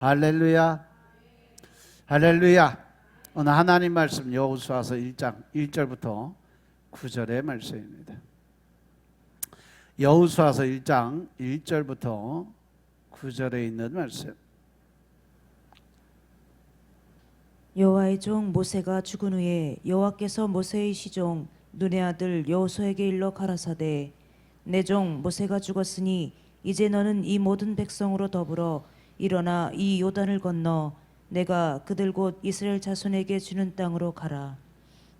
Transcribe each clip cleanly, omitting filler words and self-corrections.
할렐루야. 할렐루야. 오늘 하나님 말씀 여호수아서 1장 1절부터 9절의 말씀입니다. 여호수아서 1장 1절부터 9절에 있는 말씀. 여호와의 종 모세가 죽은 후에 여호와께서 모세의 시종 눈의 아들 여호수아에게 일러 가라사대 내 종 모세가 죽었으니 이제 너는 이 모든 백성으로 더불어 일어나 이 요단을 건너 내가 그들 곧 이스라엘 자손에게 주는 땅으로 가라.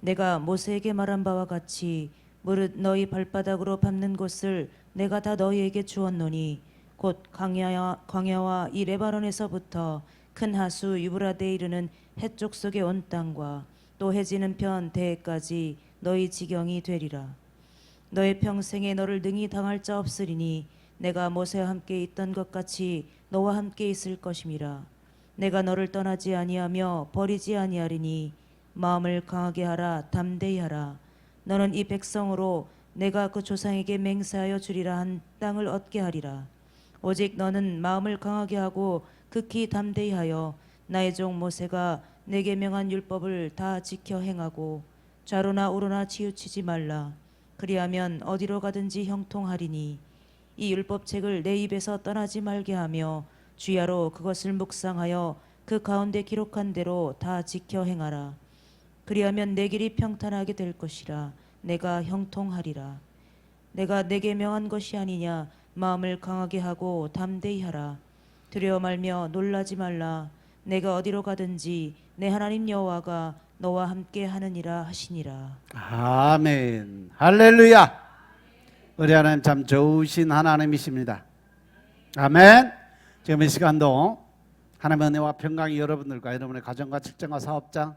내가 모세에게 말한 바와 같이 무릇 너희 발바닥으로 밟는 곳을 내가 다 너희에게 주었노니 곧 광야와 이 레바논에서부터 큰 하수 유브라데에 이르는 해쪽 속의 온 땅과 또 해지는 편 대해까지 너희 지경이 되리라. 너의 평생에 너를 능히 당할 자 없으리니 내가 모세와 함께 있던 것 같이 너와 함께 있을 것임이라. 내가 너를 떠나지 아니하며 버리지 아니하리니 마음을 강하게 하라. 담대히 하라. 너는 이 백성으로 내가 그 조상에게 맹세하여 주리라 한 땅을 얻게 하리라. 오직 너는 마음을 강하게 하고 극히 담대히 하여 나의 종 모세가 내게 명한 율법을 다 지켜 행하고 좌로나 우로나 치우치지 말라. 그리하면 어디로 가든지 형통하리니 이 율법책을 내 입에서 떠나지 말게 하며 주야로 그것을 묵상하여 그 가운데 기록한 대로 다 지켜 행하라. 그리하면 내 길이 평탄하게 될 것이라. 내가 형통하리라. 내가 내게 명한 것이 아니냐. 마음을 강하게 하고 담대히 하라. 두려워 말며 놀라지 말라. 내가 어디로 가든지 내 하나님 여호와가 너와 함께 하느니라 하시니라. 아멘. 할렐루야. 우리 하나님 참 좋으신 하나님이십니다. 아멘. 지금 이 시간도 하나님의 은혜와 평강이 여러분들과 여러분의 가정과 직장과 사업장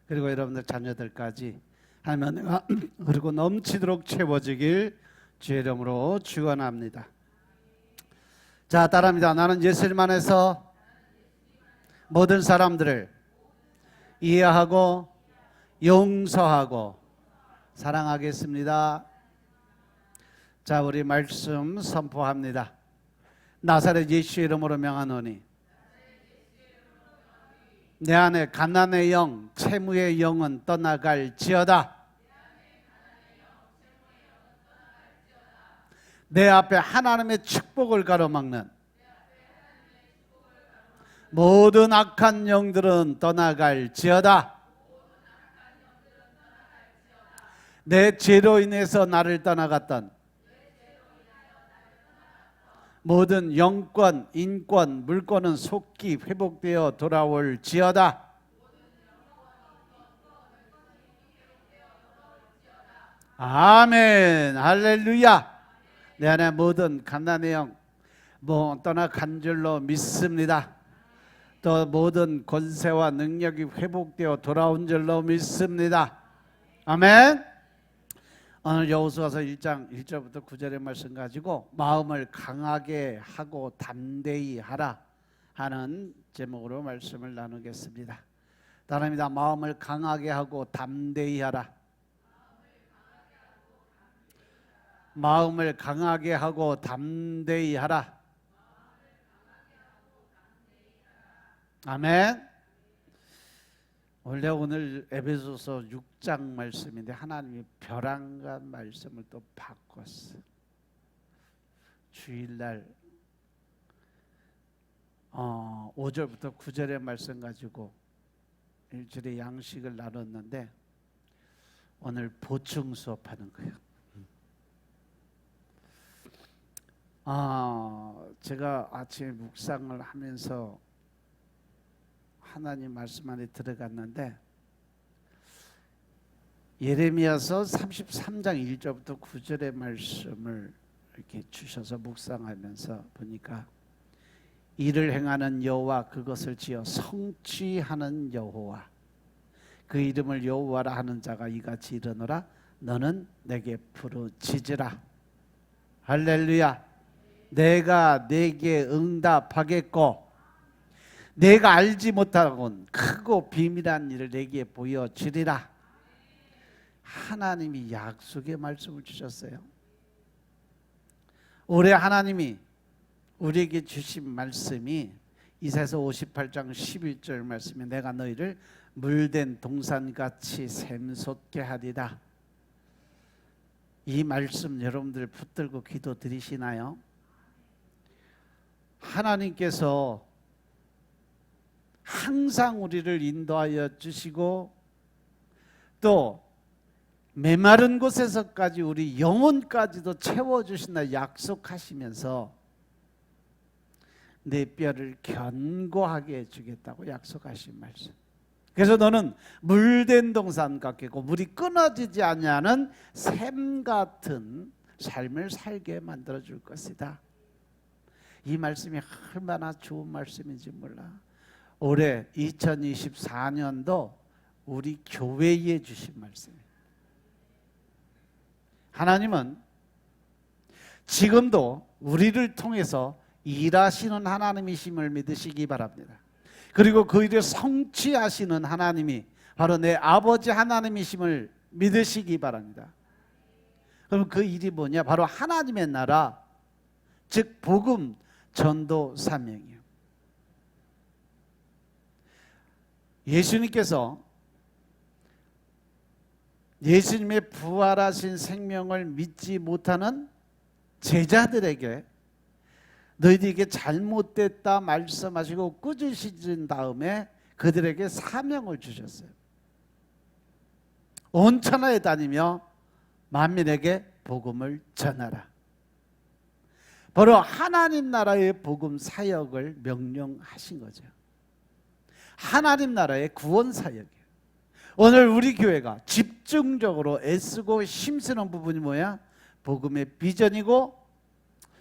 그리고 여러분들 자녀들까지 하나님의 은혜가 그리고 넘치도록 채워지길 주의 이름으로 축원합니다. 자, 따라합니다. 나는 예수님 안에서 모든 사람들을 이해하고 용서하고 사랑하겠습니다. 자, 우리 말씀 선포합니다. 나사렛 예수 이름으로 명하노니 내 안에 가난의 영, 채무의 영은 떠나갈지어다. 내 앞에 하나님의 축복을 가로막는 모든 악한 영들은 떠나갈지어다. 내 죄로 인해서 나를 떠나갔던 모든 영권, 인권, 물권은 속히 회복되어 돌아올지어다. 아멘. 할렐루야. 내 안에 모든 가난의 영 떠나간 줄로 믿습니다. 또 모든 권세와 능력이 회복되어 돌아온 줄로 믿습니다. 아멘. 오늘 여호수아서 1장 1절부터 9절의 말씀 가지고 마음을 강하게 하고 담대히 하라 하는 제목으로 말씀을 나누겠습니다. 따라합니다. 마음을 강하게 하고 담대히 하라. 마음을 강하게 하고 담대히 하라. 아멘. 원래 오늘 에베소서 6장 말씀인데 하나님이 벼랑간 말씀을 또 바꿨어. 주일날 5절부터 9절의 말씀 가지고 일주일에 양식을 나눴는데 오늘 보충 수업하는 거예요. 제가 아침에 묵상을 하면서 하나님 말씀 안에 들어갔는데 예레미야서 33장 1절부터 9절의 말씀을 이렇게 주셔서 묵상하면서 보니까 이를 행하는 여호와 그것을 지어 성취하는 여호와 그 이름을 여호와라 하는 자가 이같이 이르노라 너는 내게 부르짖으라. 할렐루야. 내가 내게 응답하겠고 내가 알지 못하곤 크고 비밀한 일을 내게 보여주리라. 하나님이 약속의 말씀을 주셨어요. 올해 하나님이 우리에게 주신 말씀이 이사야서 58장 11절 말씀에 내가 너희를 물된 동산같이 샘솟게 하리라. 이 말씀 여러분들 붙들고 기도 드리시나요? 하나님께서 항상 우리를 인도하여 주시고 또 메마른 곳에서까지 우리 영혼까지도 채워주신다 약속하시면서 내 뼈를 견고하게 해주겠다고 약속하신 말씀. 그래서 너는 물된 동산 같겠고 물이 끊어지지 않냐는 샘 같은 삶을 살게 만들어 줄 것이다. 이 말씀이 얼마나 좋은 말씀인지 몰라. 올해 2024년도 우리 교회에 주신 말씀이에요. 하나님은 지금도 우리를 통해서 일하시는 하나님이심을 믿으시기 바랍니다. 그리고 그 일을 성취하시는 하나님이 바로 내 아버지 하나님이심을 믿으시기 바랍니다. 그럼 그 일이 뭐냐? 바로 하나님의 나라, 즉 복음 전도 사명이에요. 예수님께서 예수님의 부활하신 생명을 믿지 못하는 제자들에게 너희들에게 잘못됐다 말씀하시고 꾸짖으신 다음에 그들에게 사명을 주셨어요. 온 천하에 다니며 만민에게 복음을 전하라. 바로 하나님 나라의 복음 사역을 명령하신 거죠. 하나님 나라의 구원 사역이에요. 오늘 우리 교회가 집중적으로 애쓰고 힘쓰는 부분이 뭐야? 복음의 비전이고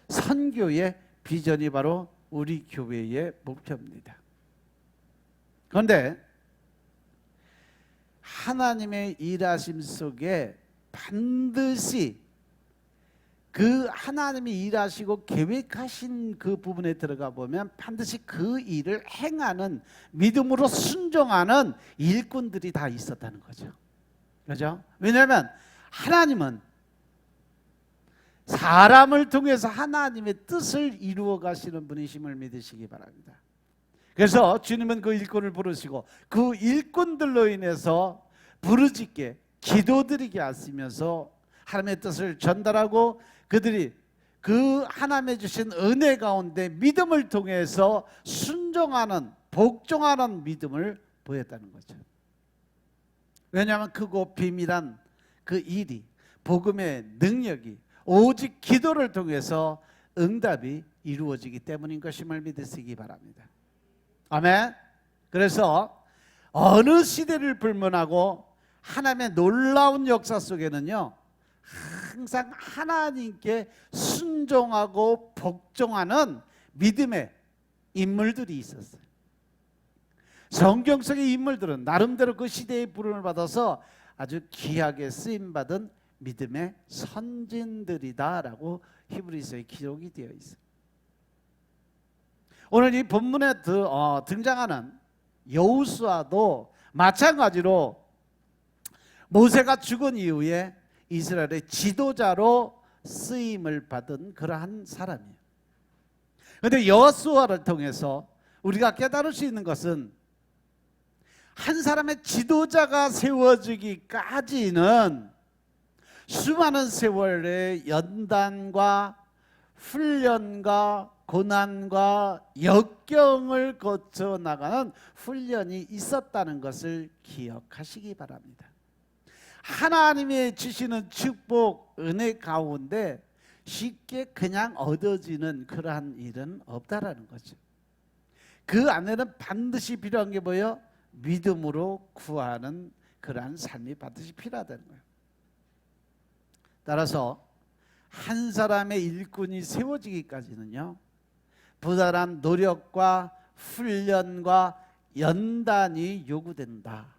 선교의 비전이 바로 우리 교회의 목표입니다. 그런데 하나님의 일하심 속에 반드시 그 하나님이 일하시고 계획하신 그 부분에 들어가 보면 반드시 그 일을 행하는 믿음으로 순종하는 일꾼들이 다 있었다는 거죠. 그렇죠? 왜냐하면 하나님은 사람을 통해서 하나님의 뜻을 이루어 가시는 분이심을 믿으시기 바랍니다. 그래서 주님은 그 일꾼을 부르시고 그 일꾼들로 인해서 부르짖게 기도드리게 하시면서 하나님의 뜻을 전달하고 그들이 그 하나님의 주신 은혜 가운데 믿음을 통해서 순종하는 복종하는 믿음을 보였다는 거죠. 왜냐하면 크고 비밀한 그 일이 복음의 능력이 오직 기도를 통해서 응답이 이루어지기 때문인 것임을 믿으시기 바랍니다. 아멘. 그래서 어느 시대를 불문하고 하나님의 놀라운 역사 속에는요 항상 하나님께 순종하고 복종하는 믿음의 인물들이 있었어요. 성경 속의 인물들은 나름대로 그 시대의 부름을 받아서 아주 귀하게 쓰임받은 믿음의 선진들이다라고 히브리서에 기록이 되어 있어요. 오늘 이 본문에 등장하는 여호수아도 마찬가지로 모세가 죽은 이후에 이스라엘의 지도자로 쓰임을 받은 그러한 사람이에요. 그런데 여호수아를 통해서 우리가 깨달을 수 있는 것은 한 사람의 지도자가 세워지기까지는 수많은 세월의 연단과 훈련과 고난과 역경을 거쳐 나가는 훈련이 있었다는 것을 기억하시기 바랍니다. 하나님이 주시는 축복, 은혜 가운데 쉽게 그냥 얻어지는 그러한 일은 없다라는 거죠. 그 안에는 반드시 필요한 게 뭐예요? 믿음으로 구하는 그러한 삶이 반드시 필요하다는 거예요. 따라서 한 사람의 일꾼이 세워지기까지는요 부단한 노력과 훈련과 연단이 요구된다.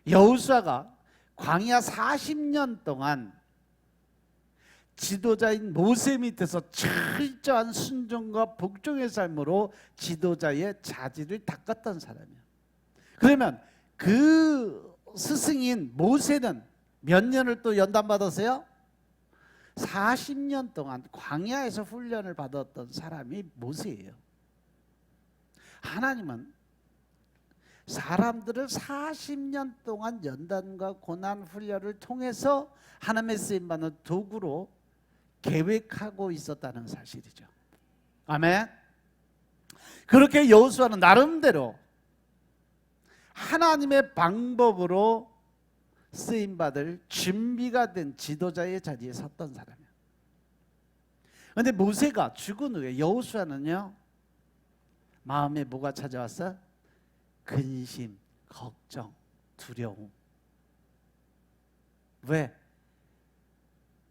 여호수아가 광야 40년 동안 지도자인 모세 밑에서 철저한 순종과 복종의 삶으로 지도자의 자질을 닦았던 사람이에요. 그러면 그 스승인 모세는 몇 년을 또 연단받았어요? 40년 동안 광야에서 훈련을 받았던 사람이 모세예요. 하나님은 사람들을 40년 동안 연단과 고난 훈련을 통해서 하나님의 쓰임받는 도구로 계획하고 있었다는 사실이죠. 아멘. 그렇게 여호수아는 나름대로 하나님의 방법으로 쓰임받을 준비가 된 지도자의 자리에 섰던 사람이에요. 그런데 모세가 죽은 후에 여호수아는요, 마음에 뭐가 찾아왔어? 근심, 걱정, 두려움. 왜?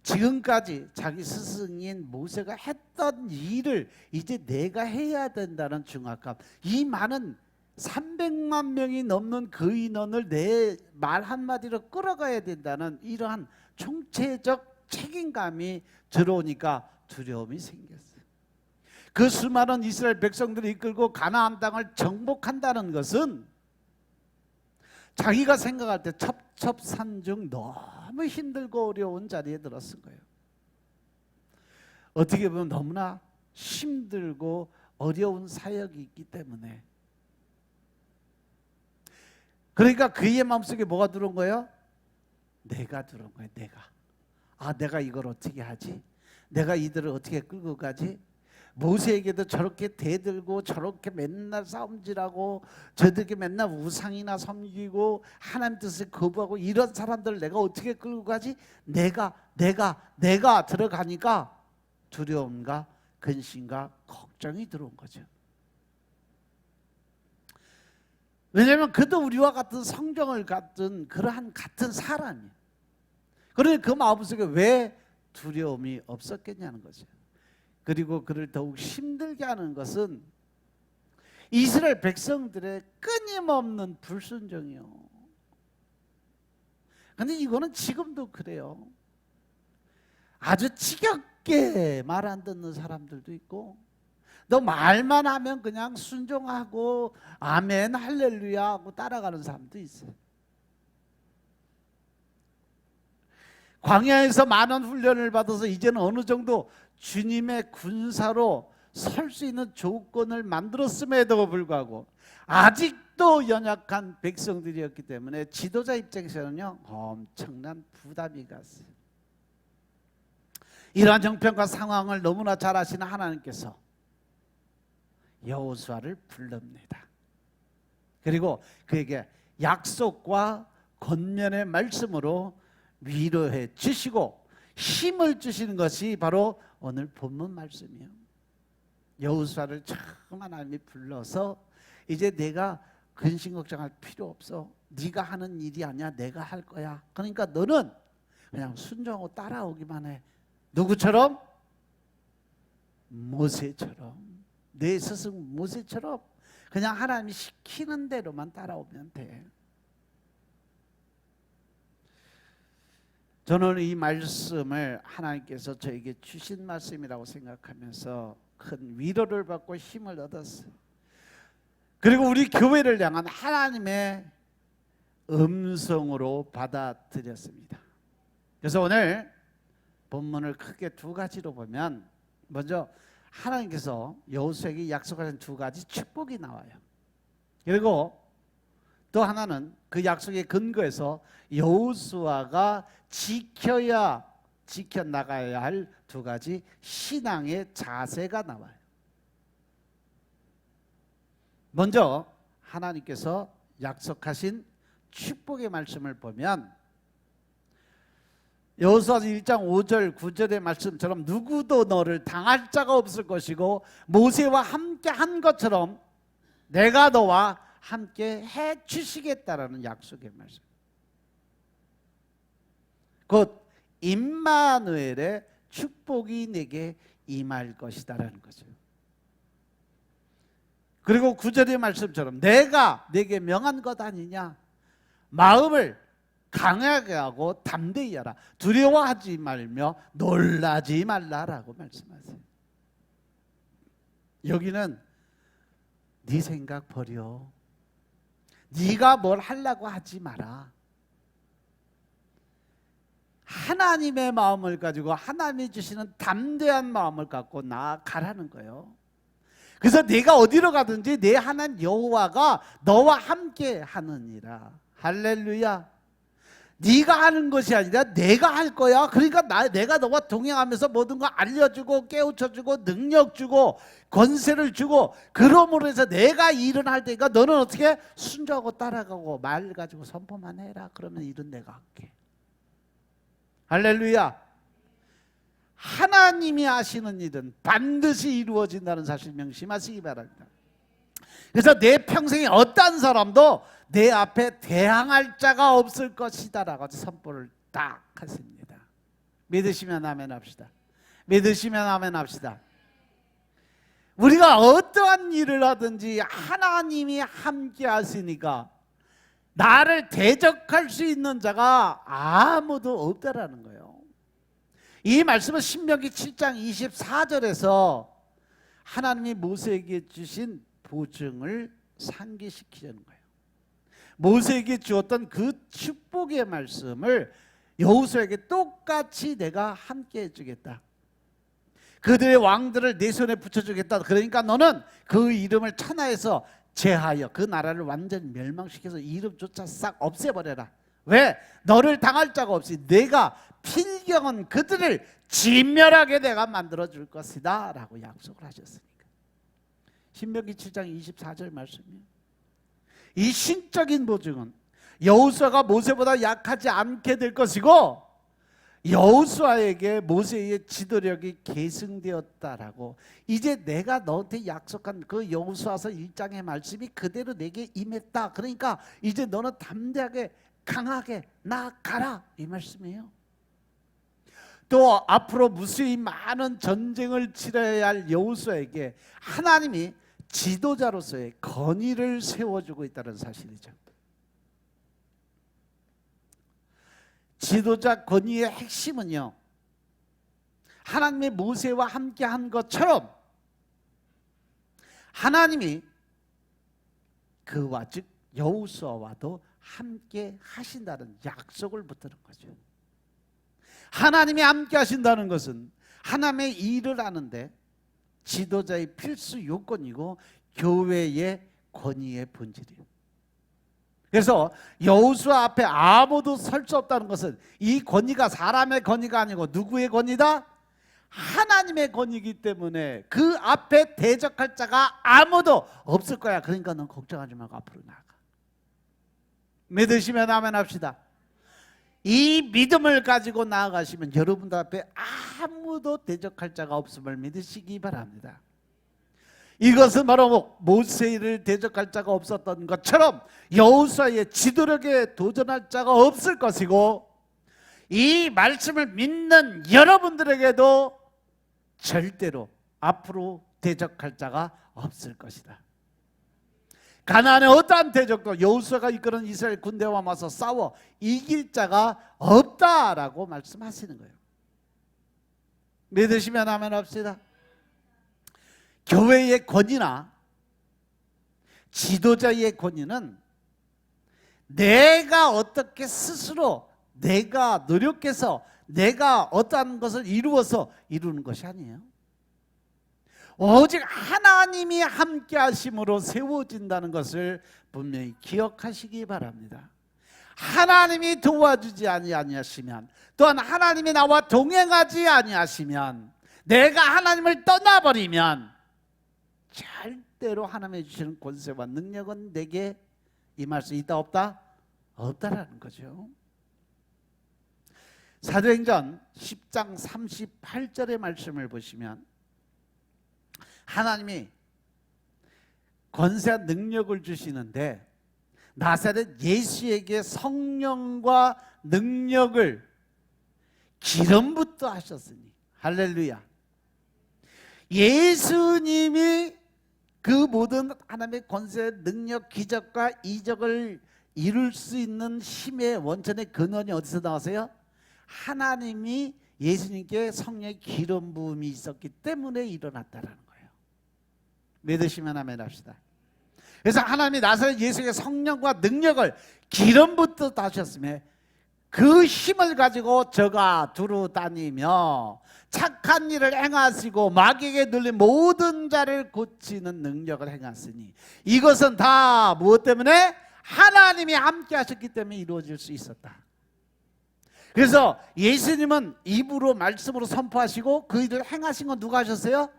지금까지 자기 스승인 모세가 했던 일을 이제 내가 해야 된다는 중압감, 이 많은 300만 명이 넘는 그 인원을 내 말 한마디로 끌어가야 된다는 이러한 총체적 책임감이 들어오니까 두려움이 생겼어요. 그 수많은 이스라엘 백성들을 이끌고 가나안 땅을 정복한다는 것은 자기가 생각할 때 첩첩산중 너무 힘들고 어려운 자리에 들었을 거예요. 어떻게 보면 너무나 힘들고 어려운 사역이 있기 때문에. 그러니까 그의 마음속에 뭐가 들어온 거예요? 내가 들어온 거예요. 내가 이걸 어떻게 하지? 내가 이들을 어떻게 끌고 가지? 모세에게도 저렇게 대들고 저렇게 맨날 싸움질하고 저들에게 맨날 우상이나 섬기고 하나님 뜻을 거부하고 이런 사람들을 내가 어떻게 끌고 가지? 내가 들어가니까 두려움과 근심과 걱정이 들어온 거죠. 왜냐하면 그도 우리와 같은 성정을 갖던 그러한 같은 사람이에요. 그러니 그 마음속에 왜 두려움이 없었겠냐는 거죠. 그리고 그를 더욱 힘들게 하는 것은 이스라엘 백성들의 끊임없는 불순종이요. 그런데 이거는 지금도 그래요. 아주 지겹게 말 안 듣는 사람들도 있고, 너 말만 하면 그냥 순종하고 아멘 할렐루야 하고 따라가는 사람도 있어요. 광야에서 많은 훈련을 받아서 이제는 어느 정도 주님의 군사로 설 수 있는 조건을 만들었음에도 불구하고 아직도 연약한 백성들이었기 때문에 지도자 입장에서는요, 엄청난 부담이 갔어요. 이러한 형편과 상황을 너무나 잘 아시는 하나님께서 여호수아를 불릅니다. 그리고 그에게 약속과 권면의 말씀으로 위로해 주시고 힘을 주시는 것이 바로 오늘 본문 말씀이에요. 여호수아를 처음 하나님이 불러서 이제 내가 근심 걱정할 필요 없어. 네가 하는 일이 아니야. 내가 할 거야. 그러니까 너는 그냥 순종하고 따라오기만 해. 누구처럼? 모세처럼. 내 스승 모세처럼 그냥 하나님이 시키는 대로만 따라오면 돼. 저는 이 말씀을 하나님께서 저에게 주신 말씀이라고 생각하면서 큰 위로를 받고 힘을 얻었어요. 그리고 우리 교회를 향한 하나님의 음성으로 받아들였습니다. 그래서 오늘 본문을 크게 두 가지로 보면, 먼저 하나님께서 여호수아에게 약속하신 두 가지 축복이 나와요. 그리고 또 하나는 그 약속의 근거에서 여호수아가 지켜나가야 할 두 가지 신앙의 자세가 나와요. 먼저 하나님께서 약속하신 축복의 말씀을 보면 여호수아서 1장 5절 9절의 말씀처럼 누구도 너를 당할 자가 없을 것이고 모세와 함께 한 것처럼 내가 너와 함께 해 주시겠다라는 약속의 말씀. 곧 임마누엘의 축복이 내게 임할 것이다라는 거죠. 그리고 9절의 말씀처럼 내가 내게 명한 것 아니냐. 마음을 강하게 하고 담대히 하라. 두려워하지 말며 놀라지 말라라고 말씀하세요. 여기는 네 생각 버려. 네가 뭘 하려고 하지 마라. 하나님의 마음을 가지고 하나님이 주시는 담대한 마음을 갖고 나아가라는 거예요. 그래서 내가 어디로 가든지 내 하나님 여호와가 너와 함께 하느니라. 할렐루야. 네가 하는 것이 아니라 내가 할 거야. 그러니까 내가 너와 동행하면서 모든 거 알려주고 깨우쳐주고 능력 주고 권세를 주고, 그러므로 해서 내가 일은 할 테니까 너는 어떻게 순종하고 따라가고 말 가지고 선포만 해라. 그러면 일은 내가 할게. 할렐루야. 하나님이 하시는 일은 반드시 이루어진다는 사실 명심하시기 바랍니다. 그래서 내 평생에 어떤 사람도 내 앞에 대항할 자가 없을 것이다 라고 선포를 딱 하십니다. 믿으시면 아멘 합시다. 믿으시면 아멘 합시다. 우리가 어떠한 일을 하든지 하나님이 함께 하시니까 나를 대적할 수 있는 자가 아무도 없다라는 거예요. 이 말씀은 신명기 7장 24절에서 하나님이 모세에게 주신 보증을 상기시키려는 거예요. 모세에게 주었던 그 축복의 말씀을 여호수아에게 똑같이 내가 함께 해주겠다. 그들의 왕들을 내 손에 붙여주겠다. 그러니까 너는 그 이름을 천하에서 제하여 그 나라를 완전히 멸망시켜서 이름조차 싹 없애버려라. 왜? 너를 당할 자가 없이 내가 필경은 그들을 진멸하게 내가 만들어줄 것이다 라고 약속을 하셨으니까. 신명기 7장 24절 말씀이에요. 이 신적인 보증은 여호수아가 모세보다 약하지 않게 될 것이고, 여호수아에게 모세의 지도력이 계승되었다라고, 이제 내가 너한테 약속한 그 여호수아서 1장의 말씀이 그대로 내게 임했다. 그러니까 이제 너는 담대하게 강하게 나아가라, 이 말씀이에요. 또 앞으로 무수히 많은 전쟁을 치러야 할 여호수아에게 하나님이 지도자로서의 건의를 세워주고 있다는 사실이죠. 지도자 건의의 핵심은요, 하나님의 모세와 함께 한 것처럼 하나님이 그와 즉 여호수아와도 함께 하신다는 약속을 붙드는 거죠. 하나님이 함께 하신다는 것은 하나님의 일을 하는데 지도자의 필수 요건이고 교회의 권위의 본질이에요. 그래서 여호수아 앞에 아무도 설 수 없다는 것은 이 권위가 사람의 권위가 아니고 누구의 권위다? 하나님의 권위이기 때문에 그 앞에 대적할 자가 아무도 없을 거야. 그러니까 넌 걱정하지 말고 앞으로 나아가. 믿으시면 아멘 합시다. 이 믿음을 가지고 나아가시면 여러분들 앞에 아무도 대적할 자가 없음을 믿으시기 바랍니다. 이것은 바로 모세를 대적할 자가 없었던 것처럼 여호수아의 지도력에 도전할 자가 없을 것이고, 이 말씀을 믿는 여러분들에게도 절대로 앞으로 대적할 자가 없을 것이다. 가나안의 어떠한 대적도 여호수아가 이끄는 이스라엘 군대와 맞서 싸워 이길 자가 없다라고 말씀하시는 거예요. 믿으시면 아멘 합시다. 교회의 권위나 지도자의 권위는 내가 어떻게 스스로 내가 노력해서 내가 어떠한 것을 이루어서 이루는 것이 아니에요. 오직 하나님이 함께 하심으로 세워진다는 것을 분명히 기억하시기 바랍니다. 하나님이 도와주지 아니하시면, 또한 하나님이 나와 동행하지 아니하시면, 내가 하나님을 떠나버리면 절대로 하나님이 주시는 권세와 능력은 내게 임할 수 있다 없다? 없다라는 거죠. 사도행전 10장 38절의 말씀을 보시면 하나님이 권세와 능력을 주시는데 나사렛 예수에게 성령과 능력을 기름부터 하셨으니, 할렐루야. 예수님이 그 모든 하나님의 권세, 능력, 기적과 이적을 이룰 수 있는 힘의 원천의 근원이 어디서 나왔어요? 하나님이 예수님께 성령의 기름 부음이 있었기 때문에 일어났다라는 거예요. 믿으시면 아멘 합시다. 그래서 하나님이 나사렛 예수에게 성령과 능력을 기름부터 다셨음에 그 힘을 가지고 저가 두루 다니며 착한 일을 행하시고 마귀에게 눌린 모든 자를 고치는 능력을 행하시니 이것은 다 무엇 때문에? 하나님이 함께 하셨기 때문에 이루어질 수 있었다. 그래서 예수님은 입으로 말씀으로 선포하시고 그 일을 행하신 건 누가 하셨어요?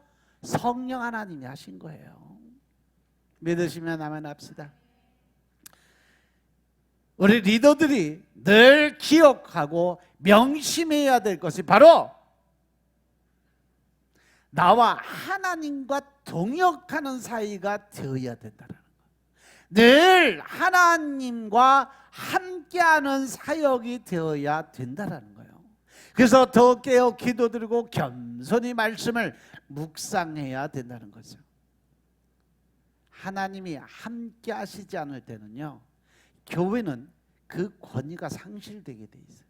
성령 하나님이 하신 거예요. 믿으시면 아멘 합시다. 우리 리더들이 늘 기억하고 명심해야 될 것이 바로 나와 하나님과 동역하는 사이가 되어야 된다는 거예요. 늘 하나님과 함께하는 사역이 되어야 된다는 거예요. 그래서 더 깨어 기도드리고 겸손히 말씀을 묵상해야 된다는 거죠. 하나님이 함께 하시지 않을 때는요, 교회는 그 권위가 상실되게 돼 있어요.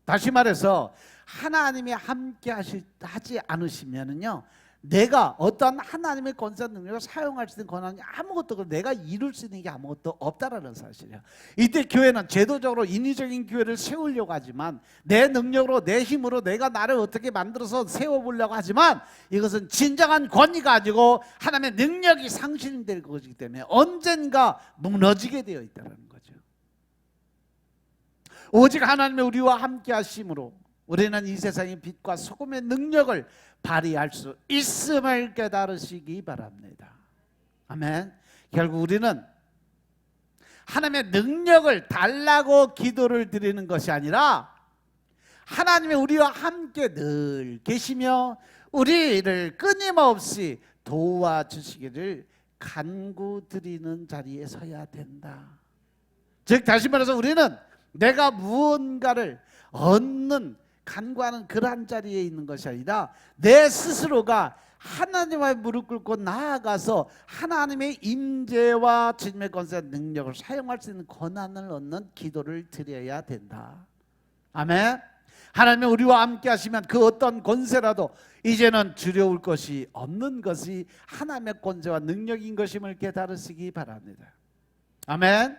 다시 말해서 하나님이 함께 하지 않으시면은요, 내가 어떤 하나님의 권세 능력을 사용할 수 있는 권한이 아무것도 없고 내가 이룰 수 있는 게 아무것도 없다라는 사실이에요. 이때 교회는 제도적으로 인위적인 교회를 세우려고 하지만 내 능력으로 내 힘으로 내가 나를 어떻게 만들어서 세워보려고 하지만 이것은 진정한 권위가 아니고 하나님의 능력이 상실될 것이기 때문에 언젠가 무너지게 되어 있다는 거죠. 오직 하나님의 우리와 함께 하심으로 우리는 이 세상의 빛과 소금의 능력을 발휘할 수 있음을 깨달으시기 바랍니다. 아멘. 결국 우리는 하나님의 능력을 달라고 기도를 드리는 것이 아니라 하나님의 우리와 함께 늘 계시며 우리를 끊임없이 도와주시기를 간구드리는 자리에 서야 된다. 즉 다시 말해서 우리는 내가 무언가를 얻는 간구하는 그러한 자리에 있는 것이 아니라 내 스스로가 하나님의 무릎 꿇고 나아가서 하나님의 임재와 주님의 권세 능력을 사용할 수 있는 권한을 얻는 기도를 드려야 된다. 아멘. 하나님이 우리와 함께 하시면 그 어떤 권세라도 이제는 두려울 것이 없는 것이 하나님의 권세와 능력인 것임을 깨달으시기 바랍니다. 아멘.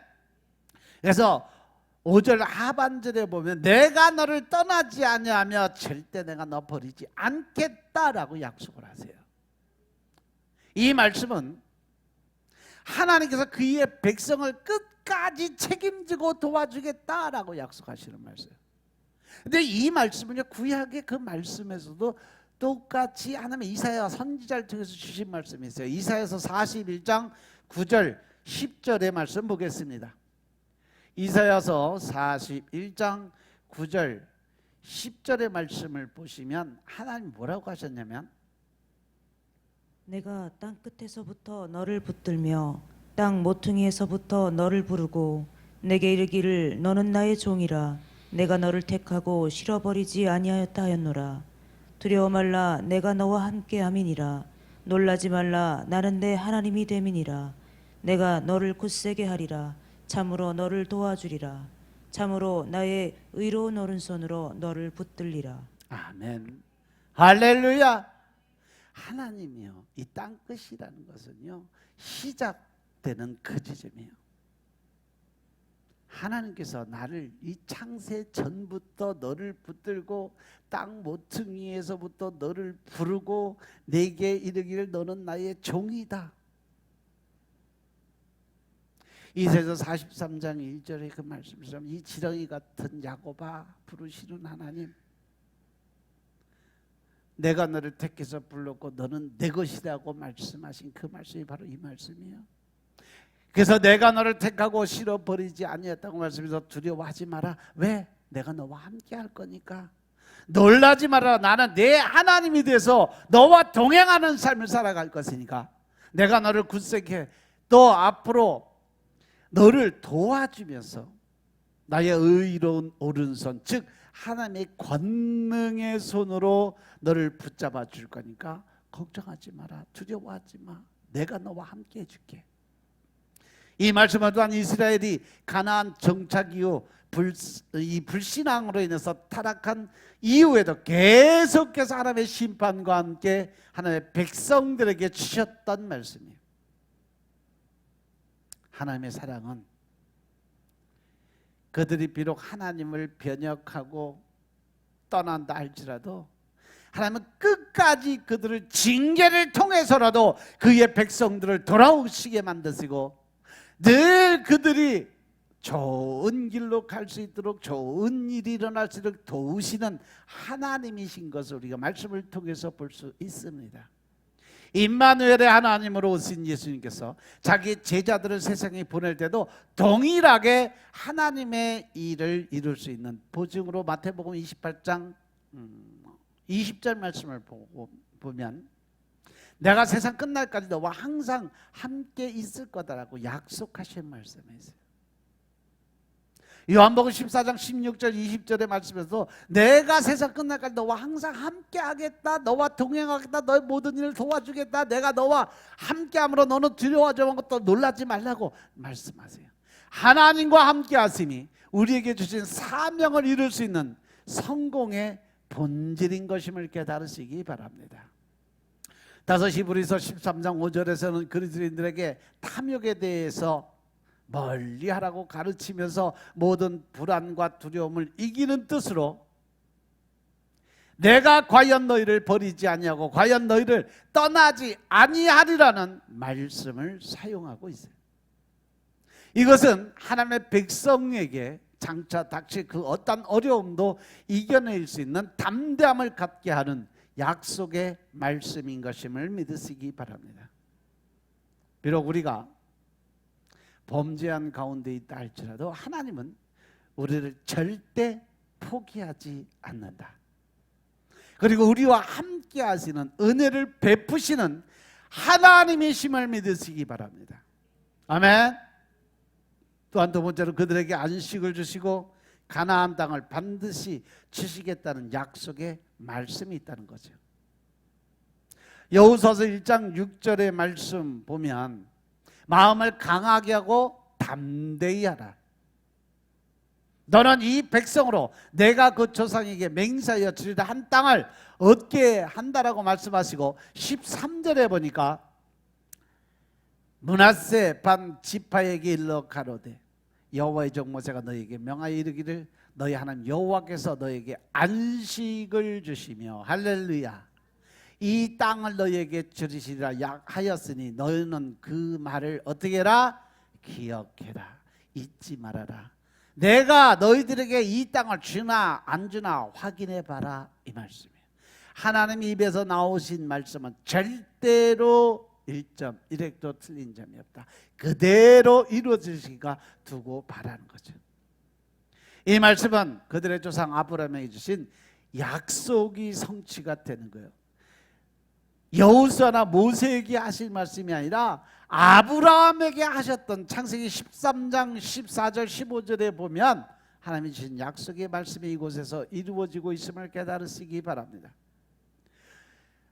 그래서 5절 하반절에 보면 내가 너를 떠나지 아니하며 절대 내가 너 버리지 않겠다라고 약속을 하세요. 이 말씀은 하나님께서 그의 백성을 끝까지 책임지고 도와주겠다라고 약속하시는 말씀이에요. 근데 이 말씀은요, 구약의 그 말씀에서도 똑같이 하나님의 이사야 선지자를 통해서 주신 말씀이 있어요. 이사야서 41장 9절 10절의 말씀 보겠습니다. 이사야서 41장 9절 10절의 말씀을 보시면 하나님 뭐라고 하셨냐면 내가 땅 끝에서부터 너를 붙들며 땅 모퉁이에서부터 너를 부르고 내게 이르기를 너는 나의 종이라 내가 너를 택하고 실어버리지 아니하였다 하였노라. 두려워 말라 내가 너와 함께함이니라. 놀라지 말라 나는 내 하나님이 됨이니라. 내가 너를 굳세게 하리라. 참으로 너를 도와주리라. 참으로 나의 의로운 오른손으로 너를 붙들리라. 아멘. 할렐루야. 하나님이요, 이 땅 끝이라는 것은요 시작되는 그 지점이에요. 하나님께서 나를 이 창세 전부터 너를 붙들고 땅 모퉁이에서부터 너를 부르고 내게 이르기를 너는 나의 종이다. 이사야서 43장 1절의 그 말씀처럼 이 지렁이 같은 야곱아 부르시는 하나님, 내가 너를 택해서 불렀고 너는 내 것이라고 말씀하신 그 말씀이 바로 이 말씀이에요. 그래서 내가 너를 택하고 실어버리지 아니했다고 말씀해서 두려워하지 마라. 왜? 내가 너와 함께 할 거니까. 놀라지 마라. 나는 내 하나님이 돼서 너와 동행하는 삶을 살아갈 것이니까. 내가 너를 굳세게 또 앞으로 너를 도와주면서 나의 의로운 오른손, 즉 하나님의 권능의 손으로 너를 붙잡아 줄 거니까 걱정하지 마라. 두려워하지 마. 내가 너와 함께 해줄게. 이 말씀을 또한 이스라엘이 가나안 정착 이후 이 불신앙으로 인해서 타락한 이후에도 계속해서 하나님의 심판과 함께 하나님의 백성들에게 주셨던 말씀이에요. 하나님의 사랑은 그들이 비록 하나님을 변역하고 떠난다 할지라도 하나님은 끝까지 그들을 징계를 통해서라도 그의 백성들을 돌아오시게 만드시고 늘 그들이 좋은 길로 갈 수 있도록 좋은 일이 일어날 수 있도록 도우시는 하나님이신 것을 우리가 말씀을 통해서 볼 수 있습니다. 임마누엘의 하나님으로 오신 예수님께서 자기 제자들을 세상에 보낼 때도 동일하게 하나님의 일을 이룰 수 있는 보증으로 마태복음 28장 20절 말씀을 보면 내가 세상 끝날까지 너와 항상 함께 있을 거다라고 약속하신 말씀이 있어요. 요한복음 14장 16절 20절의 말씀에서 내가 세상 끝날까지 너와 항상 함께 하겠다, 너와 동행하겠다, 너의 모든 일을 도와주겠다, 내가 너와 함께함으로 너는 두려워하지 말고 놀라지 말라고 말씀하세요. 하나님과 함께 하심이 우리에게 주신 사명을 이룰 수 있는 성공의 본질인 것임을 깨달으시기 바랍니다. 다섯 히브리서 13장 5절에서는 그리스도인들에게 탐욕에 대해서 멀리하라고 가르치면서 모든 불안과 두려움을 이기는 뜻으로 내가 과연 너희를 버리지 아니하고 과연 너희를 떠나지 아니하리라는 말씀을 사용하고 있어요. 이것은 하나님의 백성에게 장차 닥칠 그 어떤 어려움도 이겨낼 수 있는 담대함을 갖게 하는 약속의 말씀인 것임을 믿으시기 바랍니다. 비록 우리가 범죄한 가운데 있다 할지라도 하나님은 우리를 절대 포기하지 않는다. 그리고 우리와 함께 하시는 은혜를 베푸시는 하나님이심을 믿으시기 바랍니다. 아멘. 또한 두 번째로 그들에게 안식을 주시고 가나안 땅을 반드시 주시겠다는 약속의 말씀이 있다는 거죠. 여호수아서 1장 6절의 말씀 보면 마음을 강하게 하고 담대히 하라. 너는 이 백성으로 내가 그 조상에게 맹세하여 주리라 한 땅을 얻게 한다라고 말씀하시고 13절에 보니까 므낫세 반 지파에게 일러 가로되 여호와의 종 모세가 너희에게 명하여 이르기를 너희 하나님 여호와께서 너희에게 안식을 주시며 할렐루야 이 땅을 너희에게 주시리라 하였으니 너희는 그 말을 어떻게 해라? 기억해라. 잊지 말아라. 내가 너희들에게 이 땅을 주나 안 주나 확인해 봐라. 이 말씀이에요. 하나님 입에서 나오신 말씀은 절대로 1점 1획도 틀린 점이 없다. 그대로 이루어지시기가 두고 바라는 거죠. 이 말씀은 그들의 조상 아브라함에게 주신 약속이 성취가 되는 거예요. 여호수아나 모세에게 하실 말씀이 아니라 아브라함에게 하셨던 창세기 13장 14절 15절에 보면 하나님이 주신 약속의 말씀이 이곳에서 이루어지고 있음을 깨달으시기 바랍니다.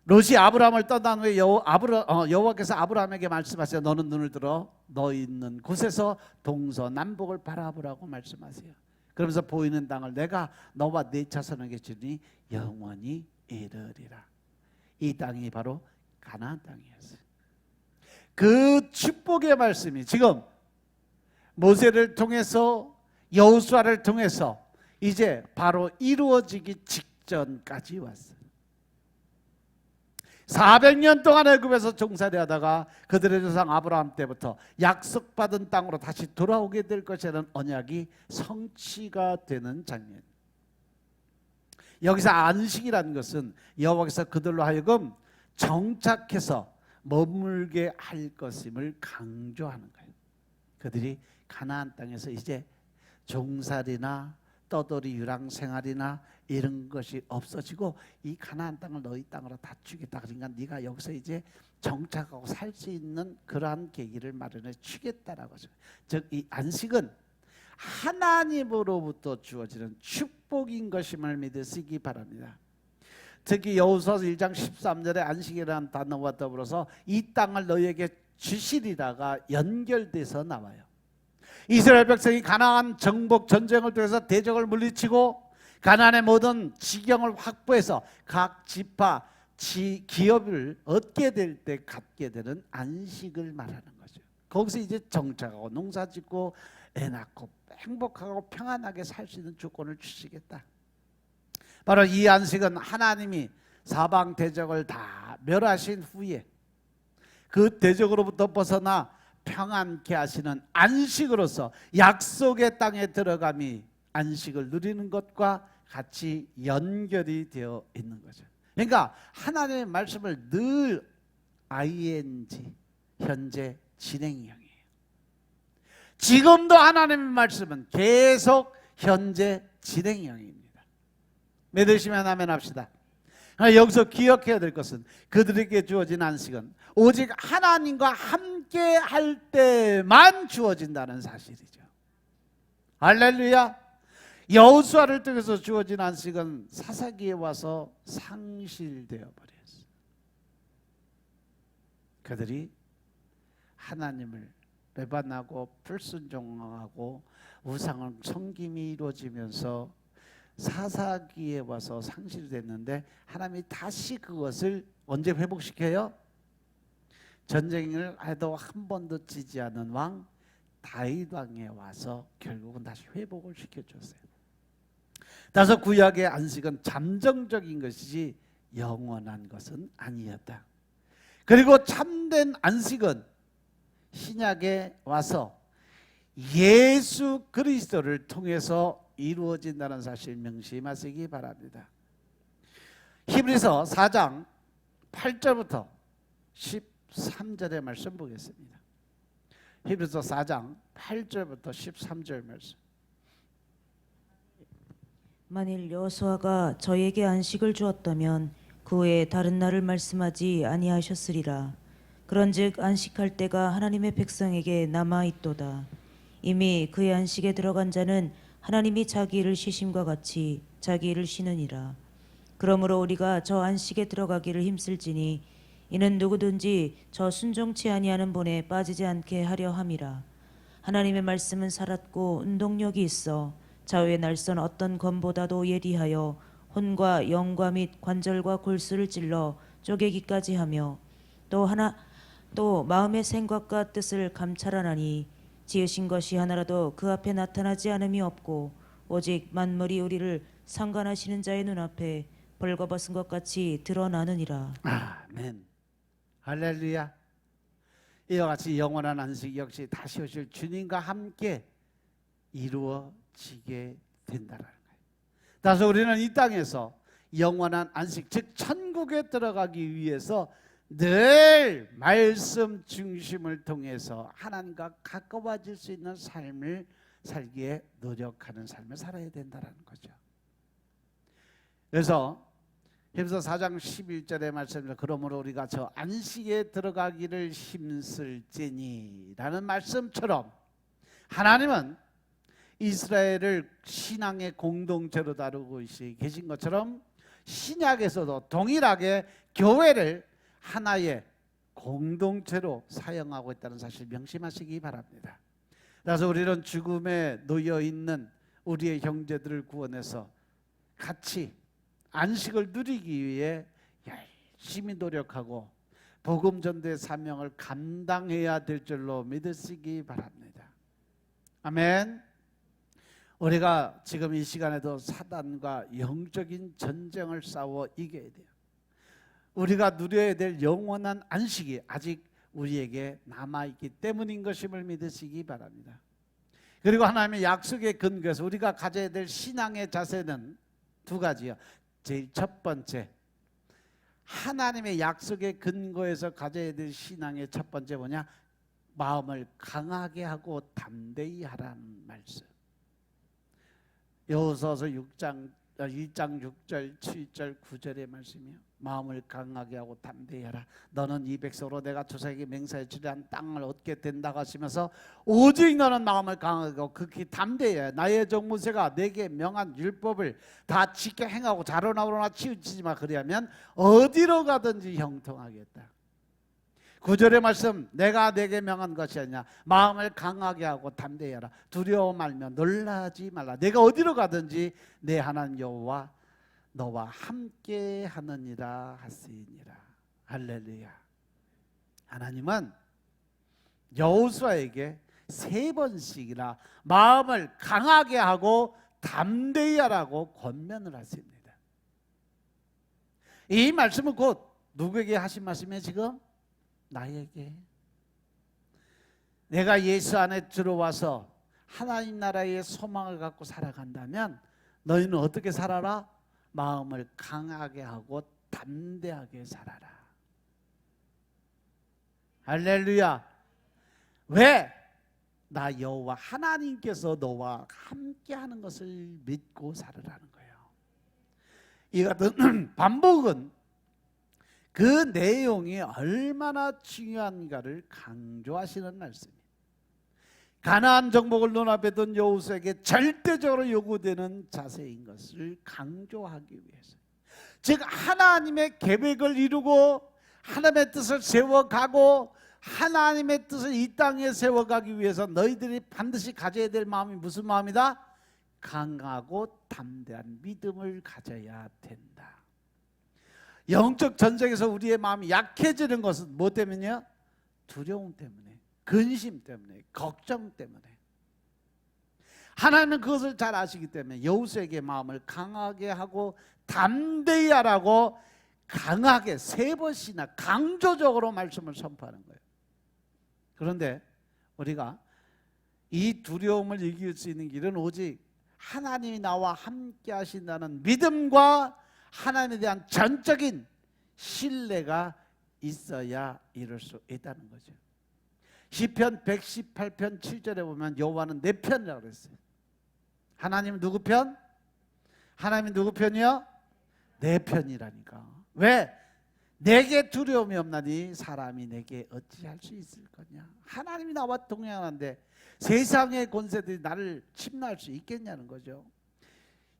롯이 아브라함을 떠난 후에 여호와께서 아브라함에게 말씀하세요. 너는 눈을 들어 너 있는 곳에서 동서남북을 바라보라고 말씀하세요. 그러면서 보이는 땅을 내가 너와 네 자손에게 주니 영원히 이르리라. 이 땅이 바로 가나안 땅이었어요. 그 축복의 말씀이 지금 모세를 통해서 여호수아를 통해서 이제 바로 이루어지기 직전까지 왔어요. 400년 동안 애굽에서 종살이 하다가 그들의 조상 아브라함 때부터 약속받은 땅으로 다시 돌아오게 될 것이라는 언약이 성취가 되는 장면. 여기서 안식이라는 것은 여호와께서 그들로 하여금 정착해서 머물게 할 것임을 강조하는 거예요. 그들이 가나안 땅에서 이제 종살이나 떠돌이 유랑 생활이나 이런 것이 없어지고 이 가나안 땅을 너희 땅으로 다 주겠다. 그러니까 네가 여기서 이제 정착하고 살 수 있는 그러한 계기를 마련해 주겠다라고 하죠. 즉 이 안식은 하나님으로부터 주어지는 축복인 것임을 믿으시기 바랍니다. 특히 여호수아서 1장 13절에 안식이라는 단어와 더불어서 이 땅을 너희에게 주시리라가 연결돼서 나와요. 이스라엘 백성이 가나안 정복 전쟁을 통해서 대적을 물리치고 가나안의 모든 지경을 확보해서 각 지파 기업을 얻게 될 때 갖게 되는 안식을 말하는 거죠. 거기서 이제 정착하고 농사짓고 애 낳고 행복하고 평안하게 살 수 있는 조건을 주시겠다. 바로 이 안식은 하나님이 사방 대적을 다 멸하신 후에 그 대적으로부터 벗어나 평안케 하시는 안식으로서 약속의 땅에 들어감이 안식을 누리는 것과 같이 연결이 되어 있는 거죠. 그러니까 하나님의 말씀을 늘 ing, 현재 진행형이에요. 지금도 하나님의 말씀은 계속 현재 진행형입니다. 믿으시면 아멘 합시다. 여기서 기억해야 될 것은 그들에게 주어진 안식은 오직 하나님과 함께 할 때만 주어진다는 사실이죠. 할렐루야. 여호수아를 통해서 주어진 안식은 사사기에 와서 상실되어 버렸어요. 그들이 하나님을 배반하고 불순종하고 우상을 섬김이 이루어지면서 사사기에 와서 상실됐는데 하나님이 다시 그것을 언제 회복시켜요? 전쟁을 해도 한 번도 지지 않은 왕 다윗 왕에 와서 결국은 다시 회복을 시켜줬어요. 따라서 구약의 안식은 잠정적인 것이지 영원한 것은 아니었다. 그리고 참된 안식은 신약에 와서 예수 그리스도를 통해서 이루어진다는 사실 명심하시기 바랍니다. 히브리서 4장 8절부터 13절의 말씀 보겠습니다. 히브리서 4장 8절부터 13절 말씀. 만일 여호수아가 저에게 안식을 주었다면 그 외에 다른 날을 말씀하지 아니하셨으리라. 그런즉 안식할 때가 하나님의 백성에게 남아 있도다. 이미 그의 안식에 들어간 자는 하나님이 자기 일을 쉬심과 같이 자기 일을 쉬느니라. 그러므로 우리가 저 안식에 들어가기를 힘쓸지니 이는 누구든지 저 순종치 아니하는 본에 빠지지 않게 하려 함이라. 하나님의 말씀은 살았고 운동력이 있어 좌우의 날선 어떤 검보다도 예리하여 혼과 영과 및 관절과 골수를 찔러 쪼개기까지 하며 또 마음의 생각과 뜻을 감찰하나니 지으신 것이 하나라도 그 앞에 나타나지 않음이 없고 오직 만물이 우리를 상관하시는 자의 눈앞에 벌거벗은 것 같이 드러나느니라. 아멘. 할렐루야. 이와 같이 영원한 안식 역시 다시 오실 주님과 함께 이루어지게 된다는 거예요. 따라서 우리는 이 땅에서 영원한 안식, 즉 천국에 들어가기 위해서 늘 말씀 중심을 통해서 하나님과 가까워질 수 있는 삶을 살기에 노력하는 삶을 살아야 된다는 거죠. 그래서 히브리서 4장 11절의 말씀입니다. 그러므로 우리가 저 안식에 들어가기를 힘쓸지니 라는 말씀처럼 하나님은 이스라엘을 신앙의 공동체로 다루고 계신 것처럼 신약에서도 동일하게 교회를 하나의 공동체로 사용하고 있다는 사실 명심하시기 바랍니다. 그래서 우리는 죽음에 놓여 있는 우리의 형제들을 구원해서 같이 안식을 누리기 위해 열심히 노력하고 복음 전도의 사명을 감당해야 될 줄로 믿으시기 바랍니다. 아멘. 우리가 지금 이 시간에도 사단과 영적인 전쟁을 싸워 이겨야 돼요. 우리가 누려야 될 영원한 안식이 아직 우리에게 남아있기 때문인 것임을 믿으시기 바랍니다. 그리고 하나님의 약속의 근거에서 우리가 가져야 될 신앙의 자세는 두 가지요. 제일 첫 번째, 하나님의 약속의 근거에서 가져야 될 신앙의 첫 번째 뭐냐? 마음을 강하게 하고 담대히 하라는 말씀. 여호수아서 2장 6절 7절 9절의 말씀이요. 마음을 강하게 하고 담대히 하라. 너는 이 백성으로 내가 조상에게 맹세해 주리한 땅을 얻게 된다고 하시면서 오직 너는 마음을 강하게 하고 극히 담대히 해. 나의 종 모세가 내게 명한 율법을 다 지켜 행하고 자로나로나 치우치지 마. 그리하면 어디로 가든지 형통하겠다. 9절의 말씀, 내가 내게 명한 것이 아니냐. 마음을 강하게 하고 담대히 하라. 두려워 말며 놀라지 말라. 내가 어디로 가든지 내 하나님 여호와 너와 함께 하느니라 하시니라. 할렐루야. 하나님은 여호수아에게 3번씩이나 마음을 강하게 하고 담대히 하라고 권면을 하십니다. 이 말씀은 곧 누구에게 하신 말씀이에요? 지금 나에게. 내가 예수 안에 들어와서 하나님 나라의 소망을 갖고 살아간다면 너희는 어떻게 살아라? 마음을 강하게 하고 담대하게 살아라. 할렐루야. 왜? 나 여호와 하나님께서 너와 함께하는 것을 믿고 살으라는 거예요. 이 같은 반복은 그 내용이 얼마나 중요한가를 강조하시는 말씀입니다. 가나안 정복을 눈앞에 둔 여호수아에게 절대적으로 요구되는 자세인 것을 강조하기 위해서, 즉 하나님의 계획을 이루고 하나님의 뜻을 세워가고 하나님의 뜻을 이 땅에 세워가기 위해서 너희들이 반드시 가져야 될 마음이 무슨 마음이다? 강하고 담대한 믿음을 가져야 된다. 영적 전쟁에서 우리의 마음이 약해지는 것은 뭐 때문이요? 두려움 때문에, 근심 때문에, 걱정 때문에. 하나님은 그것을 잘 아시기 때문에 여호수아에게 마음을 강하게 하고 담대히 하라고 강하게 3번씩이나 강조적으로 말씀을 선포하는 거예요. 그런데 우리가 이 두려움을 이길 수 있는 길은 오직 하나님이 나와 함께 하신다는 믿음과 하나님에 대한 전적인 신뢰가 있어야 이룰 수 있다는 거죠. 시편 118편 7절에 보면 여호와는 내 편이라고 그랬어요. 하나님은 누구 편? 하나님이 누구 편이요? 내 편이라니까. 왜? 내게 두려움이 없나니 사람이 내게 어찌할 수 있을 거냐. 하나님이 나와 동행하는데 세상의 권세들이 나를 침노할 수 있겠냐는 거죠.